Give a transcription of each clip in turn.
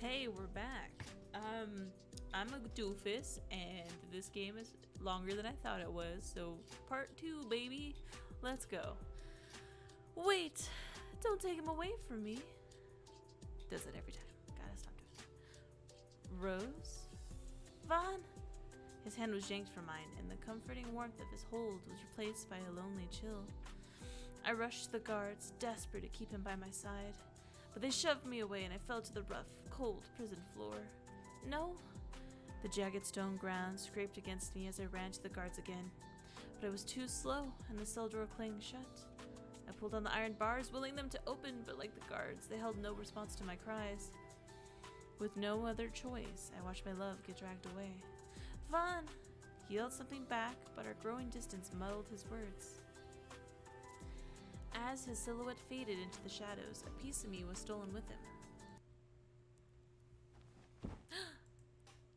Hey, we're back. I'm a doofus, and this game is longer than I thought it was, so part 2, baby. Let's go. Wait, don't take him away from me. Does it every time. Gotta stop doing it. Rose? Vaughn? His hand was yanked from mine, and the comforting warmth of his hold was replaced by a lonely chill. I rushed to the guards, desperate to keep him by my side. But they shoved me away and I fell to the rough, cold prison floor. No. The jagged stone ground scraped against me as I ran to the guards again. But I was too slow and the cell door clanged shut. I pulled on the iron bars, willing them to open, but like the guards, they held no response to my cries. With no other choice, I watched my love get dragged away. Vaughn! He yelled something back, but our growing distance muddled his words. As his silhouette faded into the shadows, a piece of me was stolen with him.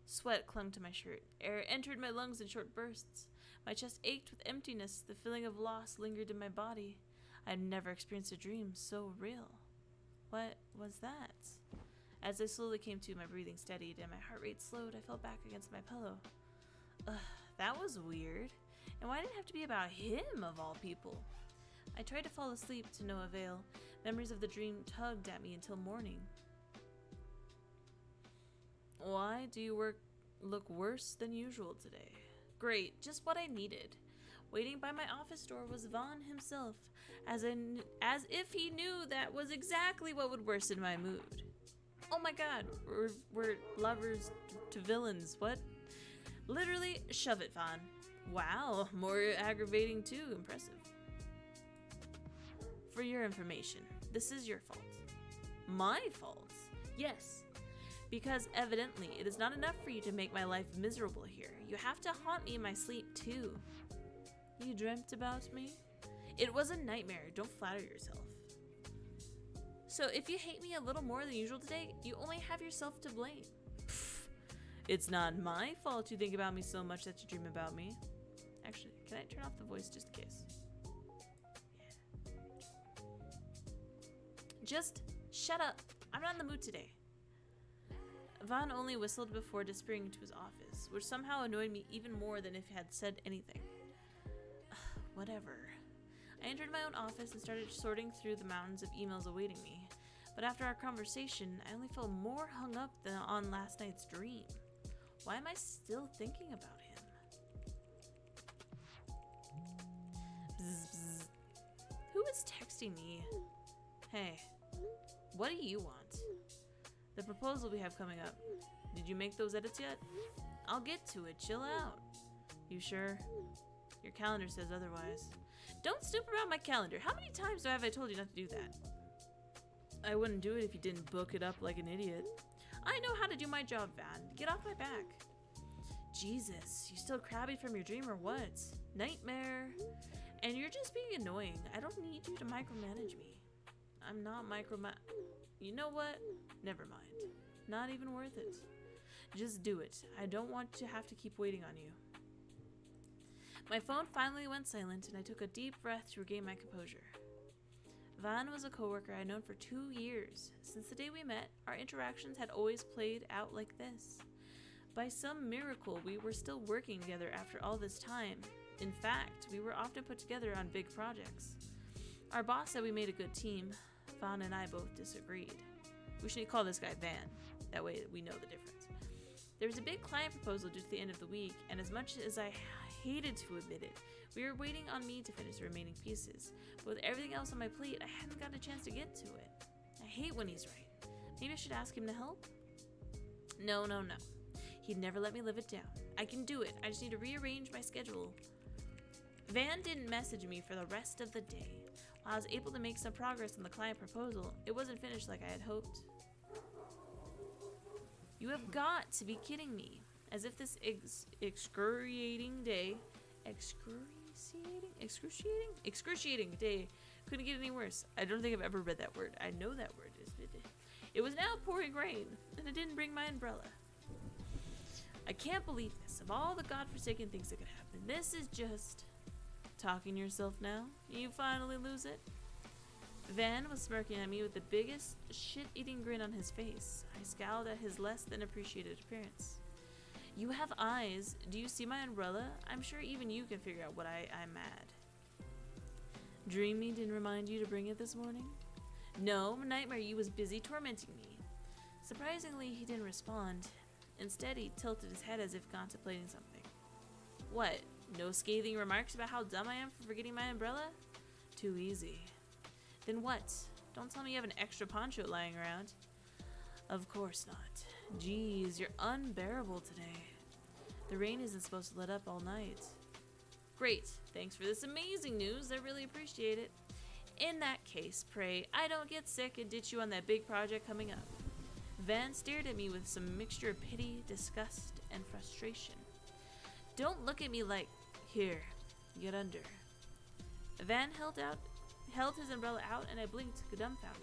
Sweat clung to my shirt. Air entered my lungs in short bursts. My chest ached with emptiness. The feeling of loss lingered in my body. I had never experienced a dream so real. What was that? As I slowly came to, my breathing steadied and my heart rate slowed. I fell back against my pillow. That was weird. And why did it have to be about him, of all people? I tried to fall asleep to no avail. Memories of the dream tugged at me until morning. Why do you look worse than usual today? Great, just what I needed. Waiting by my office door was Vaughn himself, as if he knew that was exactly what would worsen my mood. Oh my god, we're lovers to villains, what? Literally, shove it, Vaughn. Wow, more aggravating too, impressive. For your information, this is your fault. My fault? Yes. Because evidently, it is not enough for you to make my life miserable here. You have to haunt me in my sleep, too. You dreamt about me? It was a nightmare. Don't flatter yourself. So if you hate me a little more than usual today, you only have yourself to blame. Pfft. It's not my fault you think about me so much that you dream about me. Actually, can I turn off the voice just in case? Just shut up. I'm not in the mood today. Vaughn only whistled before disappearing into his office, which somehow annoyed me even more than if he had said anything. Whatever. I entered my own office and started sorting through the mountains of emails awaiting me. But after our conversation, I only felt more hung up than on last night's dream. Why am I still thinking about him? Bzz, bzz. Who is texting me? Hey, what do you want? The proposal we have coming up. Did you make those edits yet? I'll get to it. Chill out. You sure? Your calendar says otherwise. Don't snoop around my calendar. How many times have I told you not to do that? I wouldn't do it if you didn't book it up like an idiot. I know how to do my job, Van. Get off my back. Jesus, you still crabby from your dream or what? Nightmare. And you're just being annoying. I don't need you to micromanage me. I'm not You know what? Never mind. Not even worth it. Just do it. I don't want to have to keep waiting on you. My phone finally went silent and I took a deep breath to regain my composure. Van was a coworker I had known for 2 years. Since the day we met, our interactions had always played out like this. By some miracle, we were still working together after all this time. In fact, we were often put together on big projects. Our boss said we made a good team. Van and I both disagreed. We should call this guy Van. That way we know the difference. There was a big client proposal due to the end of the week, and as much as I hated to admit it, we were waiting on me to finish the remaining pieces. But with everything else on my plate, I hadn't gotten a chance to get to it. I hate when he's right. Maybe I should ask him to help? No. He'd never let me live it down. I can do it. I just need to rearrange my schedule. Van didn't message me for the rest of the day. While I was able to make some progress on the client proposal, it wasn't finished like I had hoped. You have got to be kidding me. As if this excruciating day couldn't get any worse. I don't think I've ever read that word. I know that word. It was now pouring rain, and I didn't bring my umbrella. I can't believe this. Of all the godforsaken things that could happen, this is just... Talking to yourself now? You finally lose it? Van was smirking at me with the biggest shit-eating grin on his face. I scowled at his less than appreciated appearance. You have eyes. Do you see my umbrella? I'm sure even you can figure out what I'm mad. Dreamy didn't remind you to bring it this morning? No, Nightmare You was busy tormenting me. Surprisingly, he didn't respond. Instead, he tilted his head as if contemplating something. What? No scathing remarks about how dumb I am for forgetting my umbrella? Too easy. Then what? Don't tell me you have an extra poncho lying around. Of course not. Geez, you're unbearable today. The rain isn't supposed to let up all night. Great. Thanks for this amazing news. I really appreciate it. In that case, pray I don't get sick and ditch you on that big project coming up. Van stared at me with some mixture of pity, disgust, and frustration. Don't look at me like, here, get under. Van held his umbrella out and I blinked, dumbfounded.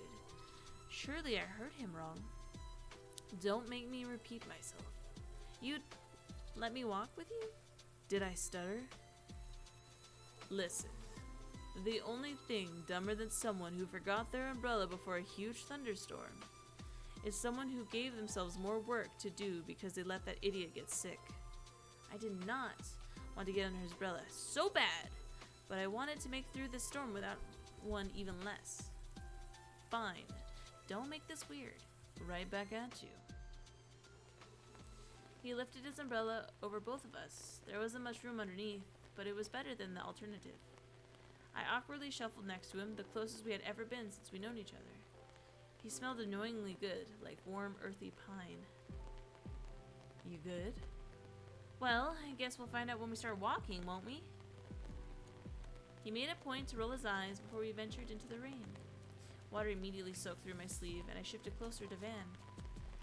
Surely I heard him wrong. Don't make me repeat myself. You'd let me walk with you? Did I stutter? Listen. The only thing dumber than someone who forgot their umbrella before a huge thunderstorm is someone who gave themselves more work to do because they let that idiot get sick. I did not want to get under his umbrella so bad, but I wanted to make through this storm without one even less. Fine. Don't make this weird. Right back at you. He lifted his umbrella over both of us. There wasn't much room underneath, but it was better than the alternative. I awkwardly shuffled next to him, the closest we had ever been since we'd known each other. He smelled annoyingly good, like warm, earthy pine. You good? Well, I guess we'll find out when we start walking, won't we? He made a point to roll his eyes before we ventured into the rain. Water immediately soaked through my sleeve, and I shifted closer to Van.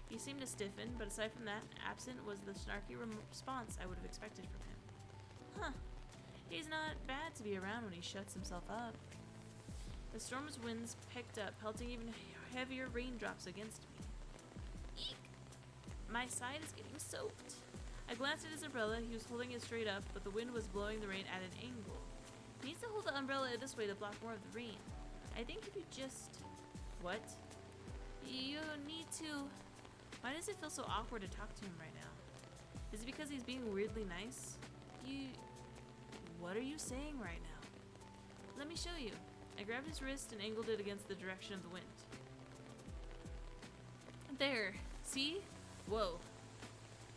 He seemed to stiffen, but aside from that, absent was the snarky response I would have expected from him. Huh. He's not bad to be around when he shuts himself up. The storm's winds picked up, pelting even heavier raindrops against me. Eek! My side is getting soaked. I glanced at his umbrella. He was holding it straight up, but the wind was blowing the rain at an angle. He needs to hold the umbrella this way to block more of the rain. I think if you just... What? You need to... Why does it feel so awkward to talk to him right now? Is it because he's being weirdly nice? What are you saying right now? Let me show you. I grabbed his wrist and angled it against the direction of the wind. There. See? Whoa.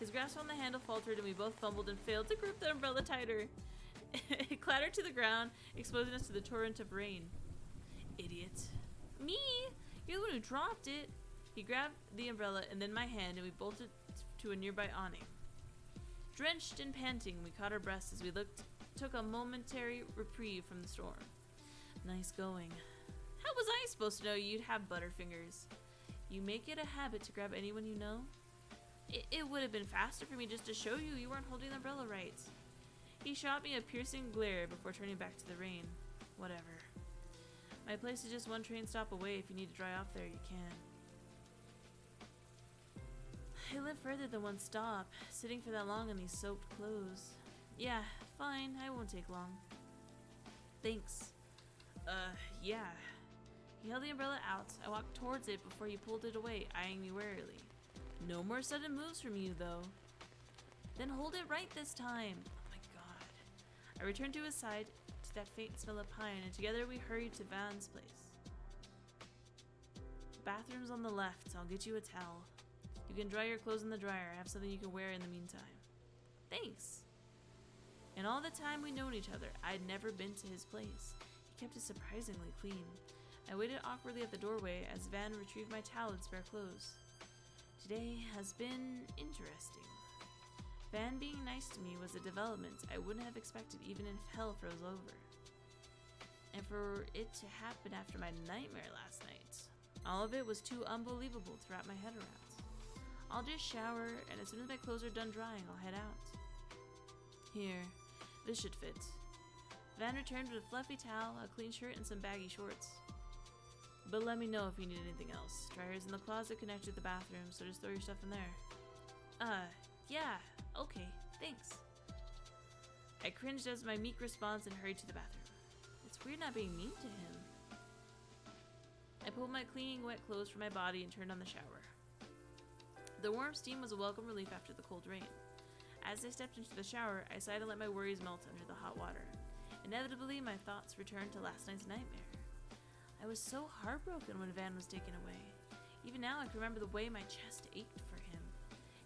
His grasp on the handle faltered and we both fumbled and failed to grip the umbrella tighter. It clattered to the ground, exposing us to the torrent of rain. Idiot. Me? You're the one who dropped it. He grabbed the umbrella and then my hand and we bolted to a nearby awning. Drenched and panting, we caught our breaths as we took a momentary reprieve from the storm. Nice going. How was I supposed to know you'd have butterfingers? You make it a habit to grab anyone you know? It would have been faster for me just to show you weren't holding the umbrella right. He shot me a piercing glare before turning back to the rain. Whatever. My place is just one train stop away. If you need to dry off there, you can. I live further than one stop. Sitting for that long in these soaked clothes. Yeah, fine. I won't take long. Thanks. Yeah. He held the umbrella out. I walked towards it before he pulled it away, eyeing me warily. No more sudden moves from you, though. Then hold it right this time. Oh my god. I returned to his side, to that faint smell of pine, and together we hurried to Van's place. Bathroom's on the left. I'll get you a towel. You can dry your clothes in the dryer. I have something you can wear in the meantime. Thanks. In all the time we'd known each other, I'd never been to his place. He kept it surprisingly clean. I waited awkwardly at the doorway as Van retrieved my towel and spare clothes. Today has been interesting. Van being nice to me was a development I wouldn't have expected even if hell froze over. And for it to happen after my nightmare last night, all of it was too unbelievable to wrap my head around. I'll just shower, and as soon as my clothes are done drying, I'll head out. Here, this should fit. Van returned with a fluffy towel, a clean shirt, and some baggy shorts. But let me know if you need anything else. Dryer's in the closet connected to the bathroom, so just throw your stuff in there. Yeah, okay, thanks. I cringed as my meek response and hurried to the bathroom. It's weird not being mean to him. I pulled my clinging wet clothes from my body and turned on the shower. The warm steam was a welcome relief after the cold rain. As I stepped into the shower, I sighed and let my worries melt under the hot water. Inevitably, my thoughts returned to last night's nightmare. I was so heartbroken when Van was taken away. Even now, I can remember the way my chest ached for him,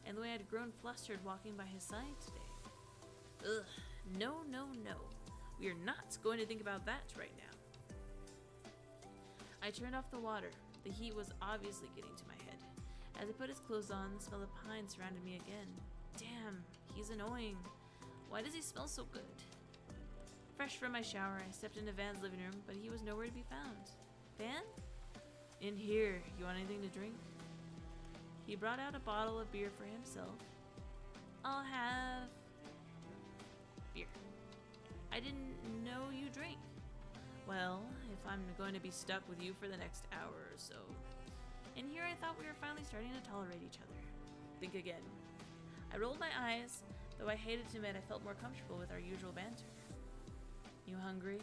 and the way I'd grown flustered walking by his side today. Ugh, no, no, no. We are not going to think about that right now. I turned off the water. The heat was obviously getting to my head. As I put his clothes on, the smell of pine surrounded me again. Damn, he's annoying. Why does he smell so good? Fresh from my shower, I stepped into Van's living room, but he was nowhere to be found. Van? In here. You want anything to drink? He brought out a bottle of beer for himself. I'll have beer. I didn't know you drank. Well, if I'm going to be stuck with you for the next hour or so. In here, I thought we were finally starting to tolerate each other. Think again. I rolled my eyes, though I hated to admit I felt more comfortable with our usual banter. You hungry?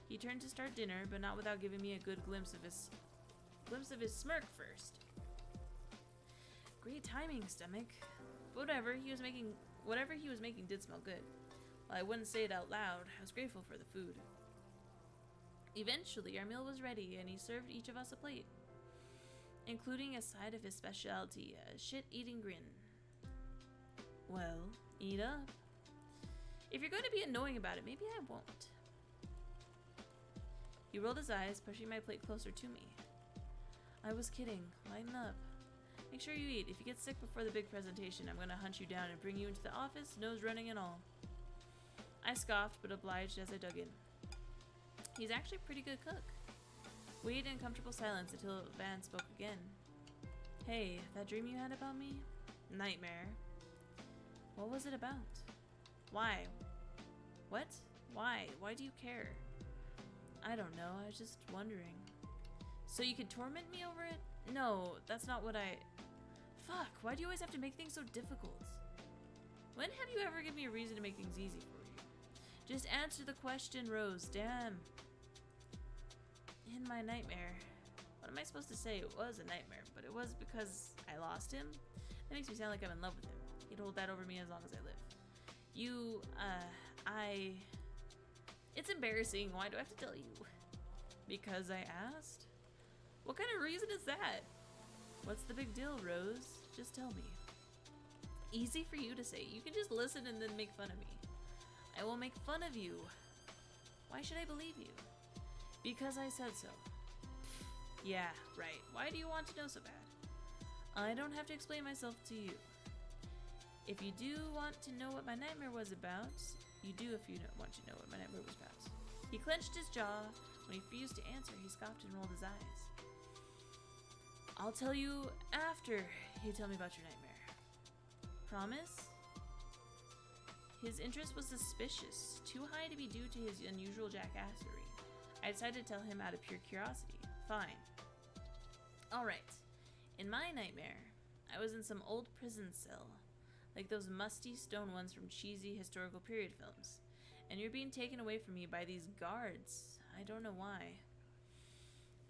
He turned to start dinner, but not without giving me a good glimpse of his smirk first. Great timing, stomach. Whatever he was making did smell good. While I wouldn't say it out loud, I was grateful for the food. Eventually, our meal was ready, and he served each of us a plate, including a side of his specialty, a shit-eating grin. Well, eat up. If you're going to be annoying about it, maybe I won't. He rolled his eyes, pushing my plate closer to me. I was kidding. Lighten up. Make sure you eat. If you get sick before the big presentation, I'm going to hunt you down and bring you into the office, nose running and all. I scoffed, but obliged as I dug in. He's actually a pretty good cook. We ate in comfortable silence until Van spoke again. Hey, that dream you had about me? Nightmare. What was it about? Why? What? Why? Why do you care? I don't know, I was just wondering. So you could torment me over it? No, that's not what Fuck, why do you always have to make things so difficult? When have you ever given me a reason to make things easy for you? Just answer the question, Rose, damn. In my nightmare. What am I supposed to say? It was a nightmare, but it was because I lost him? That makes me sound like I'm in love with him. He'd hold that over me as long as I live. It's embarrassing. Why do I have to tell you? Because I asked? What kind of reason is that? What's the big deal, Rose? Just tell me. Easy for you to say. You can just listen and then make fun of me. I will make fun of you. Why should I believe you? Because I said so. Yeah, right. Why do you want to know so bad? I don't have to explain myself to you. If you do want to know what my nightmare was about, you do if you want to know what my nightmare was about. He clenched his jaw. When he refused to answer, he scoffed and rolled his eyes. I'll tell you after you tell me about your nightmare. Promise? His interest was suspicious, too high to be due to his unusual jackassery. I decided to tell him out of pure curiosity. Fine. Alright. In my nightmare, I was in some old prison cell, like those musty stone ones from cheesy historical period films, and you're being taken away from me by these guards. I don't know why.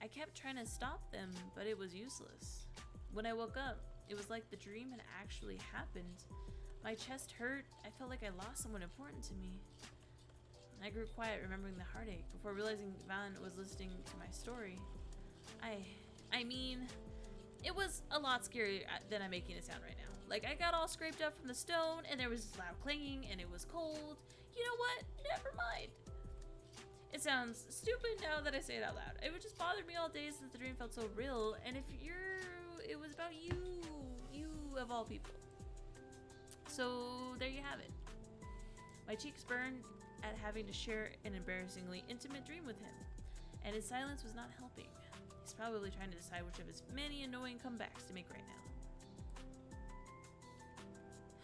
I kept trying to stop them, but it was useless. When I woke up, it was like the dream had actually happened. My chest hurt. I felt like I lost someone important to me. I grew quiet, remembering the heartache, before realizing Van was listening to my story. I mean, it was a lot scarier than I'm making it sound right now. Like, I got all scraped up from the stone, and there was this loud clanging, and it was cold. You know what? Never mind. It sounds stupid now that I say it out loud. It would just bother me all day since the dream felt so real, and it was about you of all people. So there you have it. My cheeks burned at having to share an embarrassingly intimate dream with him, and his silence was not helping. He's probably trying to decide which of his many annoying comebacks to make right now.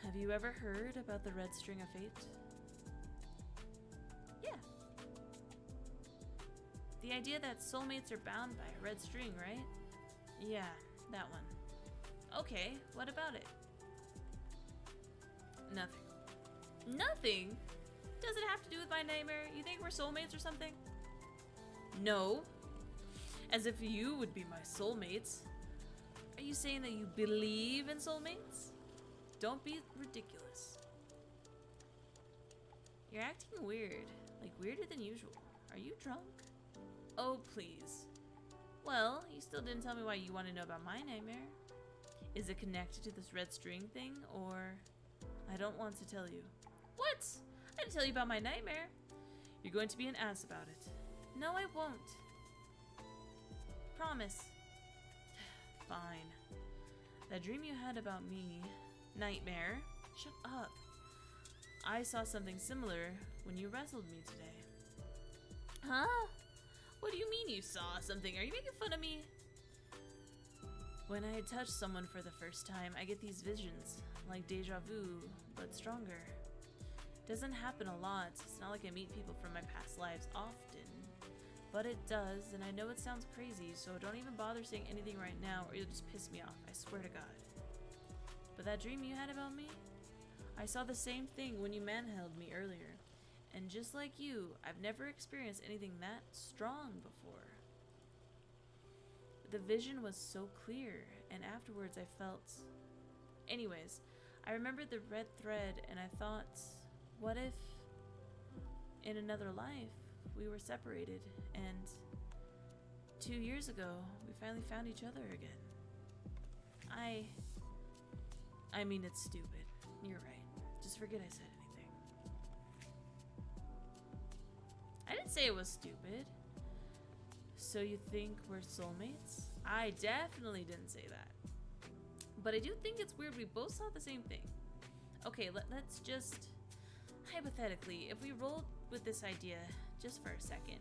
Have you ever heard about the red string of fate? Yeah. The idea that soulmates are bound by a red string, right? Yeah, that one. Okay, what about it? Nothing. Nothing? Does it have to do with my nightmare? You think we're soulmates or something? No. As if you would be my soulmates. Are you saying that you believe in soulmates? Don't be ridiculous. You're acting weird. Like weirder than usual. Are you drunk? Oh, please. Well, you still didn't tell me why you want to know about my nightmare. Is it connected to this red string thing, or... I don't want to tell you. What? I didn't tell you about my nightmare. You're going to be an ass about it. No, I won't. Promise. Fine. That dream you had about me... Nightmare? Shut up. I saw something similar when you wrestled me today. Huh? What do you mean you saw something? Are you making fun of me? When I touch someone for the first time, I get these visions, like deja vu, but stronger. Doesn't happen a lot. It's not like I meet people from my past lives often, but it does, and I know it sounds crazy, so don't even bother saying anything right now or you'll just piss me off, I swear to God. But that dream you had about me? I saw the same thing when you manheld me earlier, and just like you, I've never experienced anything that strong before. The vision was so clear, and afterwards I felt... Anyways, I remembered the red thread, and I thought, what if, in another life, we were separated, and 2 years ago, we finally found each other again. I mean, it's stupid. You're right. Just forget I said anything. I didn't say it was stupid. So you think we're soulmates? I definitely didn't say that. But I do think it's weird we both saw the same thing. Okay, let's just... Hypothetically, if we rolled with this idea just for a second.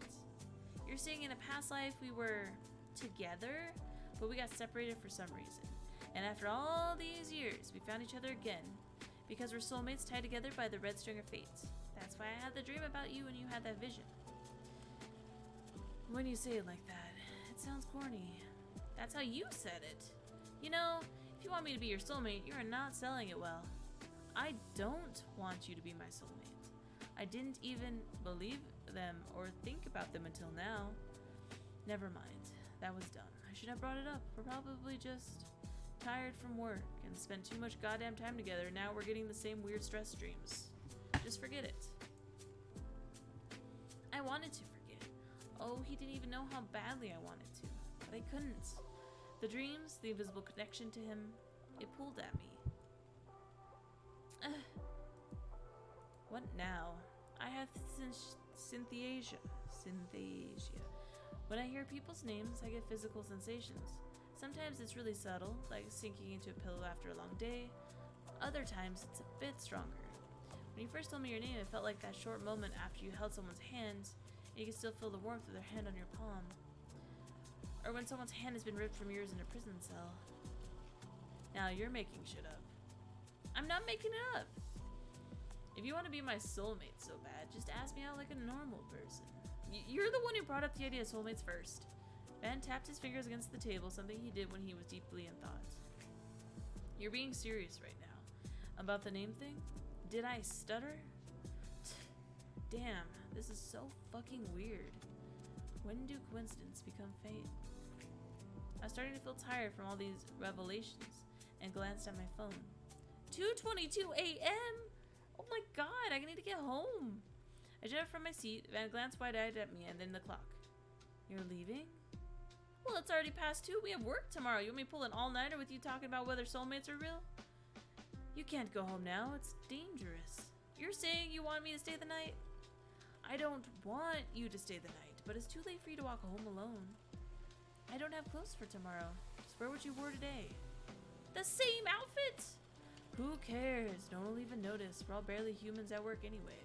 You're saying in a past life we were together, but we got separated for some reason. And after all these years, we found each other again because we're soulmates tied together by the red string of fate. That's why I had the dream about you and you had that vision. When you say it like that, it sounds corny. That's how you said it. You know, if you want me to be your soulmate, you are not selling it well. I don't want you to be my soulmate. I didn't even believe them or think about them until now. Never mind. That was dumb. I shouldn't have brought it up. We're probably just tired from work and spent too much goddamn time together. Now we're getting the same weird stress dreams. Just forget it. I wanted to forget. Oh, he didn't even know how badly I wanted to, but I couldn't. The dreams, the invisible connection to him, it pulled at me. What now? I have synthesia. When I hear people's names, I get physical sensations. Sometimes it's really subtle, like sinking into a pillow after a long day. Other times it's a bit stronger. When you first told me your name, it felt like that short moment after you held someone's hand and you can still feel the warmth of their hand on your palm. Or when someone's hand has been ripped from yours in a prison cell. Now you're making shit up. I'm not making it up. If you want to be my soulmate so bad, just ask me out like a normal person. You're the one who brought up the idea of soulmates first. Ben tapped his fingers against the table, something he did when he was deeply in thought. You're being serious right now. About the name thing? Did I stutter? Damn, this is so fucking weird. When do coincidence become fate? I was starting to feel tired from all these revelations and glanced at my phone. 2:22 a.m.? Oh my god, I need to get home. I jumped from my seat and glanced wide-eyed at me and then the clock. You're leaving? Well, it's already past 2. We have work tomorrow. You want me to pull an all-nighter with you talking about whether soulmates are real? You can't go home now. It's dangerous. You're saying you want me to stay the night? I don't want you to stay the night, but it's too late for you to walk home alone. I don't have clothes for tomorrow. Just wear what you wore today. The same outfit? Who cares? No one will even notice. We're all barely humans at work anyway.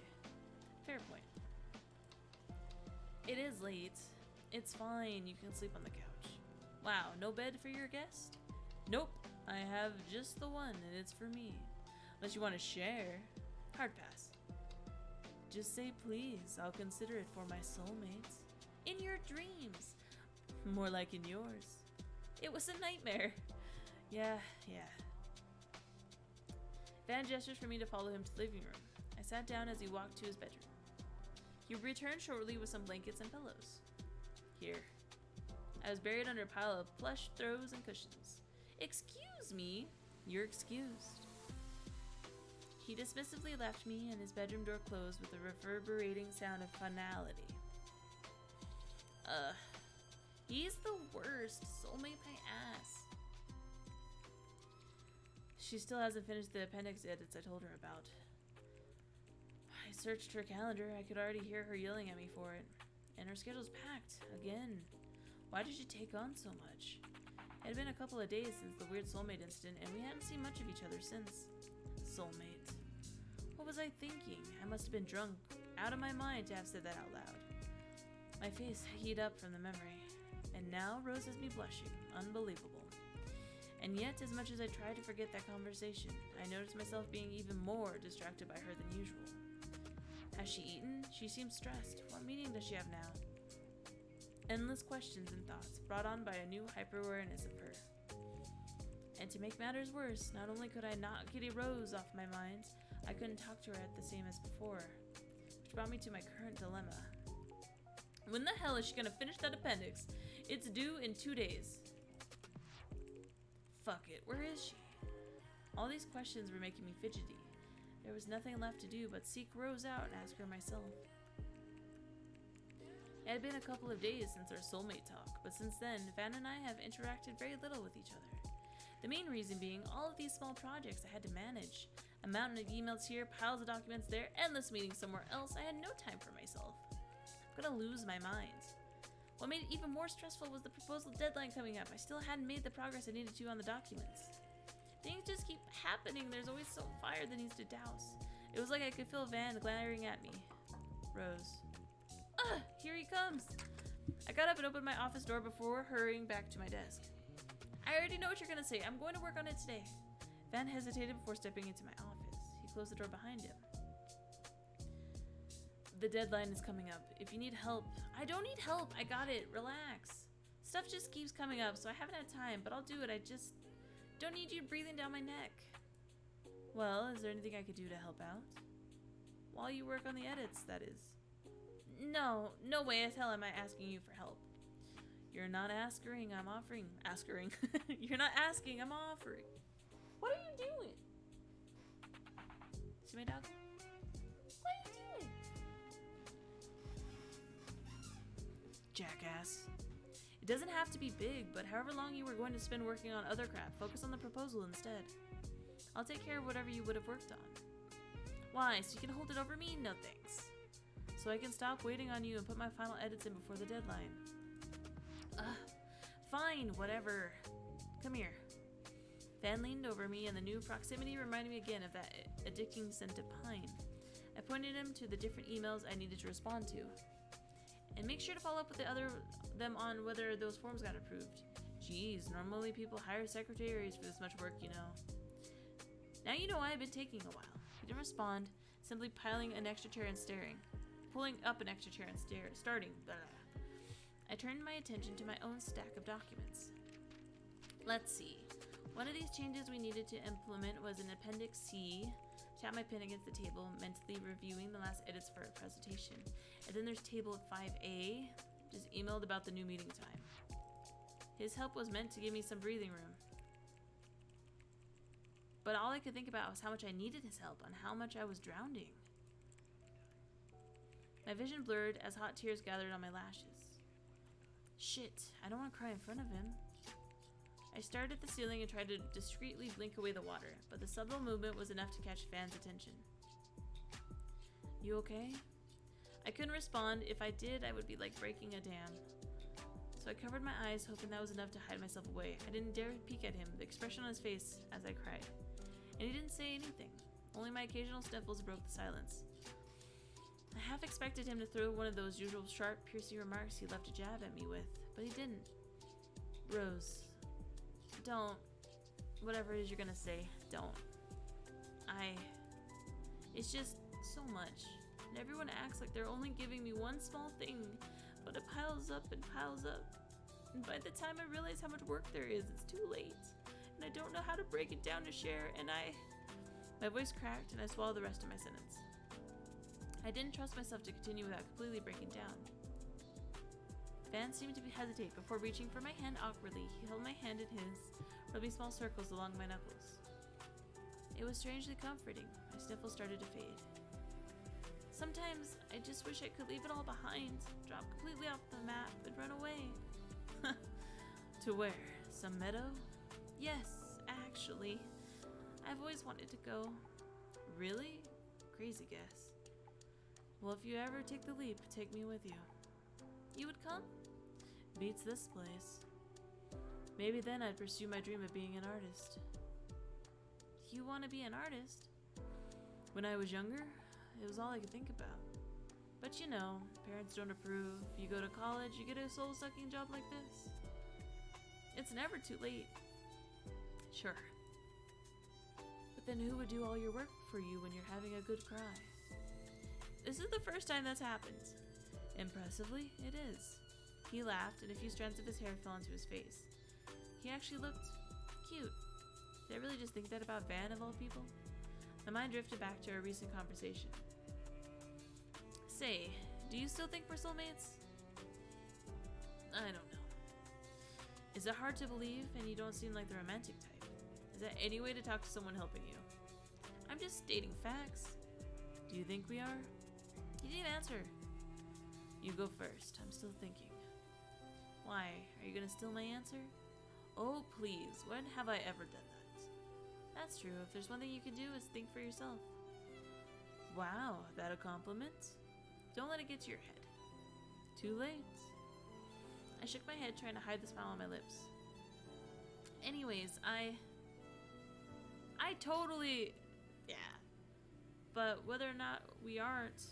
Fair point. It is late. It's fine. You can sleep on the couch. Wow, no bed for your guest? Nope. I have just the one, and it's for me. Unless you want to share. Hard pass. Just say please. I'll consider it for my soulmates. In your dreams. More like in yours. It was a nightmare. Yeah. Van gestures for me to follow him to the living room. I sat down as he walked to his bedroom. He returned shortly with some blankets and pillows. Here. I was buried under a pile of plush throws and cushions. Excuse me. You're excused. He dismissively left me and his bedroom door closed with a reverberating sound of finality. He's the worst. Soulmate my ass. She still hasn't finished the appendix edits I told her about. I searched her calendar. I could already hear her yelling at me for it. And her schedule's packed. Again. Why did you take on so much? It had been a couple of days since the weird soulmate incident, and we hadn't seen much of each other since. Soulmate. What was I thinking? I must have been drunk, out of my mind to have said that out loud. My face heated up from the memory. And now Rose has me blushing. Unbelievable. And yet, as much as I tried to forget that conversation, I noticed myself being even more distracted by her than usual. Has she eaten? She seems stressed. What meeting does she have now? Endless questions and thoughts, brought on by a new hyper-awareness of her. And to make matters worse, not only could I not get a Rose off my mind, I couldn't talk to her at the same as before. Which brought me to my current dilemma. When the hell is she gonna finish that appendix? It's due in 2 days. Fuck it, where is she? All these questions were making me fidgety. There was nothing left to do but seek Rose out and ask her myself. It had been a couple of days since our soulmate talk, but since then, Van and I have interacted very little with each other. The main reason being all of these small projects I had to manage. A mountain of emails here, piles of documents there, endless meetings somewhere else. I had no time for myself. I'm gonna lose my mind. What made it even more stressful was the proposal deadline coming up. I still hadn't made the progress I needed to on the documents. Things just keep happening. There's always some fire that needs to douse. It was like I could feel Van glaring at me. Rose. Here he comes. I got up and opened my office door before hurrying back to my desk. I already know what you're gonna say. I'm going to work on it today. Van hesitated before stepping into my office. He closed the door behind him. The deadline is coming up. If you need help... I don't need help. I got it. Relax. Stuff just keeps coming up, so I haven't had time, but I'll do it. I just don't need you breathing down my neck. Well, is there anything I could do to help out? While you work on the edits, that is. No way as hell am I asking you for help. You're not asking, I'm offering. Asking. You're not asking, I'm offering. What are you doing? See my dog? What are you doing? Jackass. It doesn't have to be big, but however long you were going to spend working on other crap, focus on the proposal instead. I'll take care of whatever you would have worked on. Why, so you can hold it over me? No thanks. So I can stop waiting on you and put my final edits in before the deadline. Fine, whatever. Come here. Van leaned over me, and the new proximity reminded me again of that addicting scent of pine. I pointed him to the different emails I needed to respond to. And make sure to follow up with them on whether those forms got approved. Jeez, normally people hire secretaries for this much work, you know. Now you know why I've been taking a while. He didn't respond, simply piling an extra chair and staring. Pulling up an extra chair and starting. Blah. I turned my attention to my own stack of documents. Let's see. One of these changes we needed to implement was in Appendix C. Tap my pen against the table, mentally reviewing the last edits for a presentation. And then there's table 5A, just emailed about the new meeting time. His help was meant to give me some breathing room. But all I could think about was how much I needed his help and how much I was drowning. My vision blurred as hot tears gathered on my lashes. Shit, I don't want to cry in front of him. I stared at the ceiling and tried to discreetly blink away the water, but the subtle movement was enough to catch Van's attention. You okay? I couldn't respond. If I did, I would be like breaking a dam. So I covered my eyes, hoping that was enough to hide myself away. I didn't dare peek at him, the expression on his face as I cried. And he didn't say anything. Only my occasional sniffles broke the silence. I half expected him to throw one of those usual sharp, piercing remarks he loved to jab at me with, but he didn't. Rose. Don't. Whatever it is you're gonna say, don't. It's just so much. And everyone acts like they're only giving me one small thing, but it piles up and piles up. And by the time I realize how much work there is, it's too late. And I don't know how to break it down to share, and My voice cracked, and I swallowed the rest of my sentence. I didn't trust myself to continue without completely breaking down. Van seemed to hesitate before reaching for my hand awkwardly. He held my hand in his, rubbing small circles along my knuckles. It was strangely comforting. My sniffles started to fade. Sometimes I just wish I could leave it all behind, drop completely off the map, and run away. To where? Some meadow? Yes, actually. I've always wanted to go. Really? Crazy guess. Well, if you ever take the leap, take me with you. You would come? Beats this place. Maybe then I'd pursue my dream of being an artist. You want to be an artist? When I was younger, it was all I could think about. But you know, parents don't approve. You go to college, you get a soul-sucking job like this. It's never too late. Sure. But then who would do all your work for you when you're having a good cry? This is the first time that's happened. Impressively, it is. He laughed, and a few strands of his hair fell onto his face. He actually looked cute. Did I really just think that about Van, of all people? My mind drifted back to our recent conversation. Say, do you still think we're soulmates? I don't know. Is it hard to believe, and you don't seem like the romantic type? Is that any way to talk to someone helping you? I'm just stating facts. Do you think we are? You didn't answer. You go first. I'm still thinking. Why? Are you gonna steal my answer? Oh, please. When have I ever done that? That's true. If there's one thing you can do, is think for yourself. Wow, that a compliment? Don't let it get to your head. Too late. I shook my head, trying to hide the smile on my lips. Anyways, I totally... Yeah. But whether or not we aren't,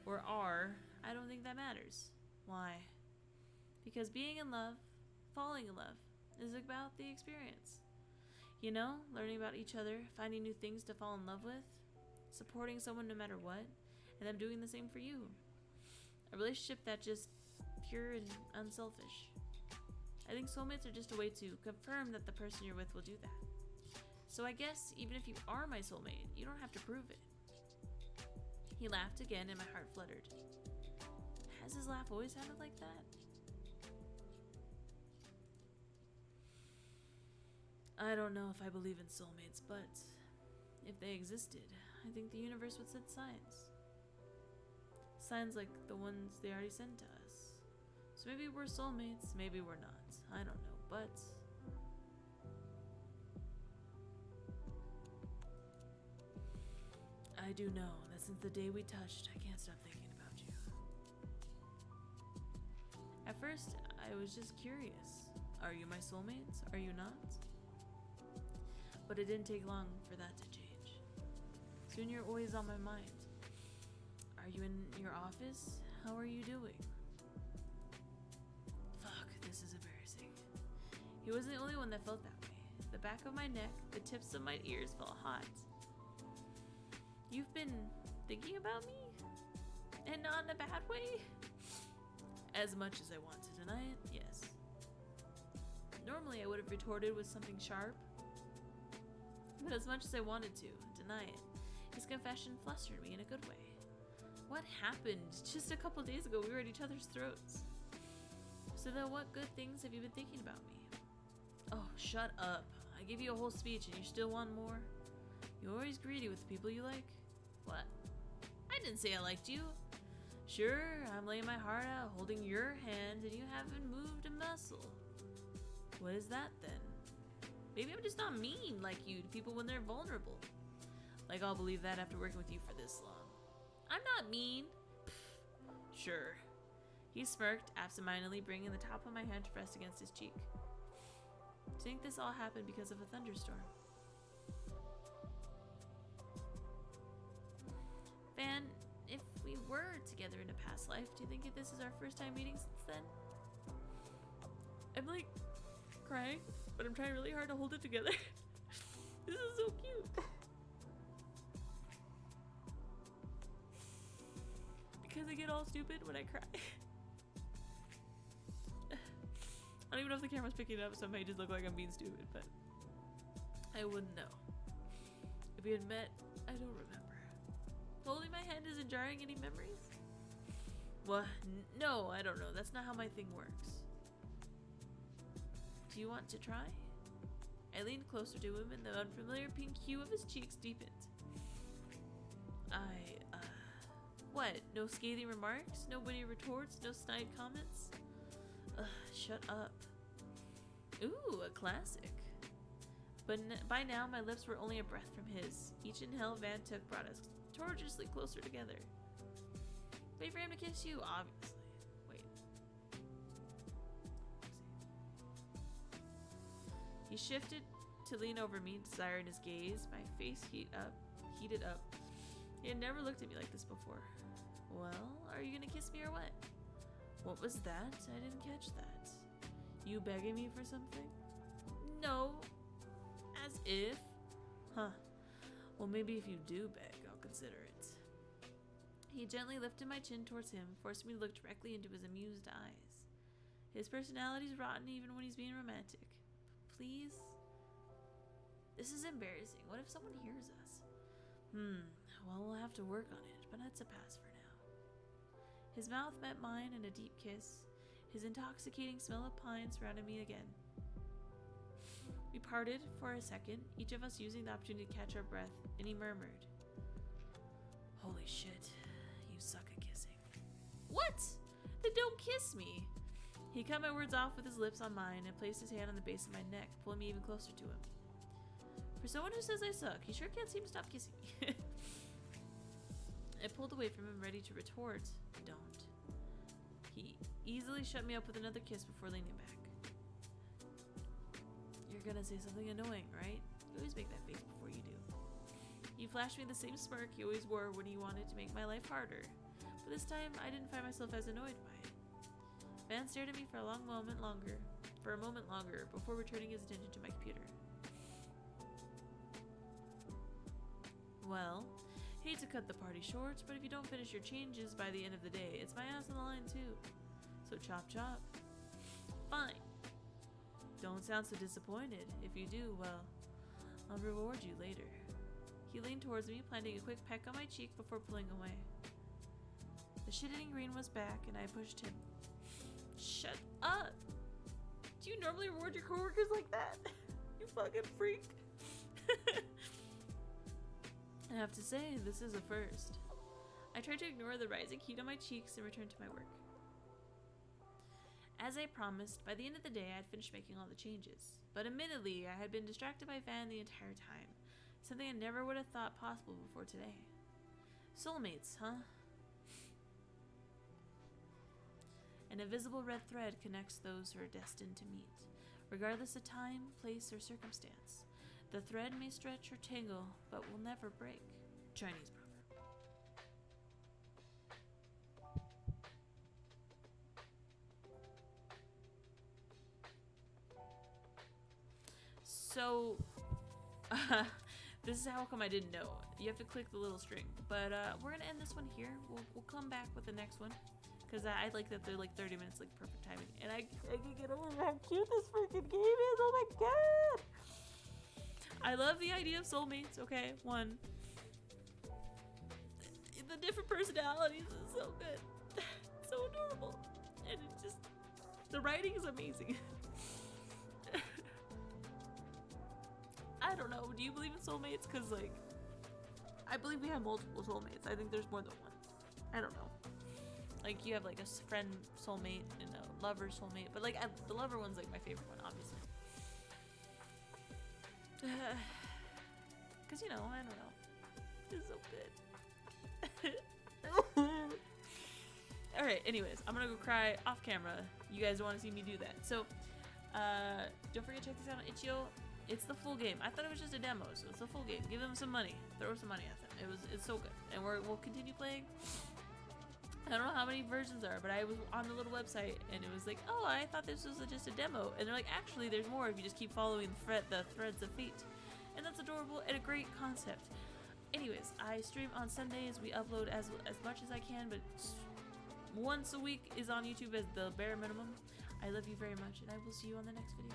or are, I don't think that matters. Why? Because being in love, falling in love, is about the experience. You know, learning about each other, finding new things to fall in love with, supporting someone no matter what, and them doing the same for you. A relationship that's just pure and unselfish. I think soulmates are just a way to confirm that the person you're with will do that. So I guess even if you are my soulmate, you don't have to prove it. He laughed again and my heart fluttered. Has his laugh always sounded like that? I don't know if I believe in soulmates, but if they existed, I think the universe would send signs. Signs like the ones they already sent to us. So maybe we're soulmates, maybe we're not. I don't know, but... I do know that since the day we touched, I can't stop thinking about you. At first, I was just curious. Are you my soulmates? Are you not? But it didn't take long for that to change. Soon you're always on my mind. Are you in your office? How are you doing? Fuck, this is embarrassing. He wasn't the only one that felt that way. The back of my neck, the tips of my ears felt hot. You've been thinking about me? And not in a bad way? As much as I want to deny it, yes. Normally I would have retorted with something sharp, but as much as I wanted to deny it, his confession flustered me in a good way. What happened? Just a couple days ago we were at each other's throats. So then what good things have you been thinking about me? Oh, shut up. I gave you a whole speech and you still want more? You're always greedy with the people you like? What? I didn't say I liked you. Sure, I'm laying my heart out, holding your hand, and you haven't moved a muscle. What is that then? Maybe I'm just not mean like you to people when they're vulnerable. Like I'll believe that after working with you for this long. I'm not mean. Pfft, sure. He smirked, absentmindedly bringing the top of my hand to rest against his cheek. Do you think this all happened because of a thunderstorm? Van, if we were together in a past life, do you think if this is our first time meeting since then? I'm like crying, but I'm trying really hard to hold it together. This is so cute. Because I get all stupid when I cry. I don't even know if the camera's picking it up, so it might just look like I'm being stupid, but I wouldn't know. If we had met, I don't remember. Holding my hand isn't jarring any memories? What? No, I don't know. That's not how my thing works. Do you want to try? I leaned closer to him and the unfamiliar pink hue of his cheeks deepened. What? No scathing remarks? Nobody retorts? No snide comments? Shut up. Ooh, a classic. But by now, my lips were only a breath from his. Each inhale Van took brought us tortuously closer together. Wait for him to kiss you, obviously. Wait. He shifted to lean over me, desiring his gaze. My face heated up. He had never looked at me like this before. Well, are you gonna kiss me or what? What was that? I didn't catch that. You begging me for something? No. As if? Huh. Well, maybe if you do beg, I'll consider it. He gently lifted my chin towards him, forcing me to look directly into his amused eyes. His personality's rotten even when he's being romantic. Please? This is embarrassing. What if someone hears us? Well, we'll have to work on it, but that's a pass for now. His mouth met mine in a deep kiss. His intoxicating smell of pine surrounded me again. We parted for a second, each of us using the opportunity to catch our breath, and he murmured, "Holy shit, you suck at kissing." What? Then don't kiss me. He cut my words off with his lips on mine and placed his hand on the base of my neck, pulling me even closer to him. For someone who says I suck, he sure can't seem to stop kissing me. I pulled away from him, ready to retort, "Don't." He easily shut me up with another kiss before leaning back. You're gonna say something annoying, right? You always make that face before you do. He flashed me the same smirk he always wore when he wanted to make my life harder, but this time I didn't find myself as annoyed by it. Van stared at me for a moment longer before returning his attention to my computer. Well, hate to cut the party short, but if you don't finish your changes by the end of the day, it's my ass on the line too. So chop chop. Fine. Don't sound so disappointed. If you do, well, I'll reward you later. He leaned towards me, planting a quick peck on my cheek before pulling away. The shit-eating green was back, and I pushed him. Shut up! Do you normally reward your coworkers like that? You fucking freak. I have to say, this is a first. I tried to ignore the rising heat on my cheeks and returned to my work. As I promised, by the end of the day I had finished making all the changes. But admittedly, I had been distracted by Van the entire time. Something I never would have thought possible before today. Soulmates, huh? An invisible red thread connects those who are destined to meet, regardless of time, place, or circumstance. The thread may stretch or tangle, but will never break. Chinese proverb. So, this is how come I didn't know. You have to click the little string. But we're gonna end this one here. We'll come back with the next one. Because I like that they're like 30 minutes, like perfect timing. And I can get over how cute this freaking game is. Oh my god! I love the idea of soulmates, okay? One. The different personalities is so good. So adorable. And it's just, the writing is amazing. I don't know, do you believe in soulmates? Because like, I believe we have multiple soulmates. I think there's more than one. I don't know. Like you have like a friend soulmate and a lover soulmate. But like the lover one's like my favorite one, obviously. Because, you know, I don't know. It's so good. Alright, anyways, I'm gonna go cry off camera. You guys don't want to see me do that. So, don't forget to check this out on itch.io. It's the full game. I thought it was just a demo, so it's the full game. Give them some money. Throw some money at them. It's so good. And we'll continue playing. I don't know how many versions there are, but I was on the little website and it was like, oh, I thought this was just a demo. And they're like, actually, there's more if you just keep following the threads of fate. And that's adorable and a great concept. Anyways, I stream on Sundays. We upload as much as I can, but once a week is on YouTube as the bare minimum. I love you very much, and I will see you on the next video.